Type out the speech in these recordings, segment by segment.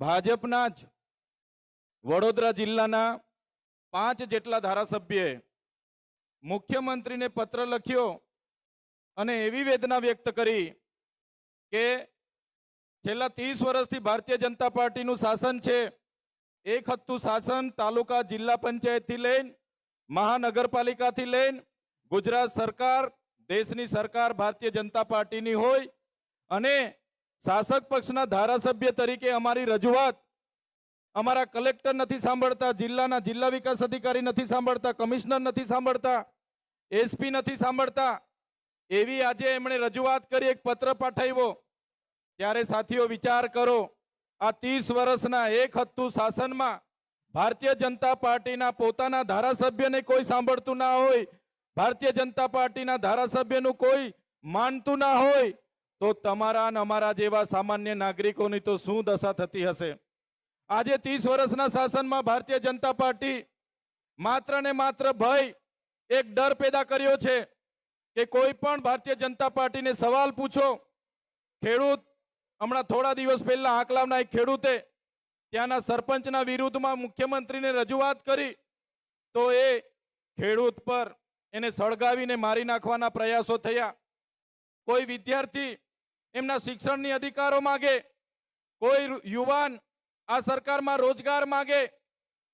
ભાજપના જ વડોદરા જિલ્લાના 5 જેટલા ધારાસભ્યએ મુખ્યમંત્રીને પત્ર લખ્યો અને એવી વેદના વ્યક્ત કરી કે છેલ્લા 30 વર્ષથી ભારતીય જનતા પાર્ટીનું શાસન છે. એક હત્તું શાસન તાલુકા જિલ્લા પંચાયતથી લઈને મહાનગરપાલિકાથી લઈને ગુજરાત સરકાર, દેશની સરકાર ભારતીય જનતા પાર્ટીની હોય અને શાસક પક્ષના ધારાસભ્ય તરીકે અમારી રજૂઆત અમારા કલેક્ટર નથી સાંભળતા, જિલ્લાના જિલ્લા વિકાસ અધિકારી નથી સાંભળતા, કમિશનર નથી સાંભળતા, એસપી નથી સાંભળતા. એવી આજે એમણે રજૂઆત કરી, એક પત્ર પાઠવ્યો. ત્યારે સાથીઓ વિચાર કરો, આ 30 વર્ષના એક હત્તું શાસનમાં ભારતીય જનતા પાર્ટીના પોતાના ધારાસભ્યને કોઈ સાંભળતું ના હોય, ભારતીય જનતા પાર્ટીના ધારાસભ્યનું કોઈ માનતું ના હોય, તો તમારા અને અમારા જેવા સામાન્ય નાગરિકોની તો શું દશા થતી હશે. આજે 30 વર્ષના શાસનમાં ભારતીય જનતા પાર્ટી માત્ર ને માત્ર ભય, એક ડર પેદા કર્યો છે કે કોઈ પણ ભારતીય જનતા પાર્ટીને સવાલ પૂછો. ખેડૂત, હમણાં થોડા દિવસ પહેલા આંકલાવના એક ખેડૂતે ત્યાંના સરપંચના વિરુદ્ધમાં મુખ્યમંત્રીને રજૂઆત કરી તો એ ખેડૂત પર એને સળગાવીને મારી નાખવાના પ્રયાસો થયા. કોઈ વિદ્યાર્થી એમના શિક્ષણની અધિકારો માગે, કોઈ યુવાન આ સરકારમાં રોજગાર માગે,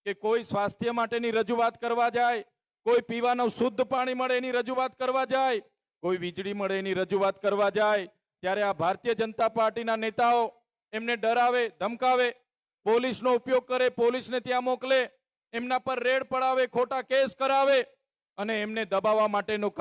કે કોઈ સ્વાસ્થ્ય માટેની રજૂઆત કરવા જાય, કોઈ પીવાનું શુદ્ધ પાણી મળે એની રજૂઆત કરવા જાય, કોઈ વીજળી મળે એની રજૂઆત કરવા જાય, ત્યારે આ ભારતીય જનતા પાર્ટીના નેતાઓ એમને ડરાવે, ધમકાવે, પોલીસનો ઉપયોગ કરે, પોલીસને ત્યાં મોકલે, એમના પર રેડ પડાવે, ખોટા કેસ કરાવે અને એમને દબાવવા માટેનું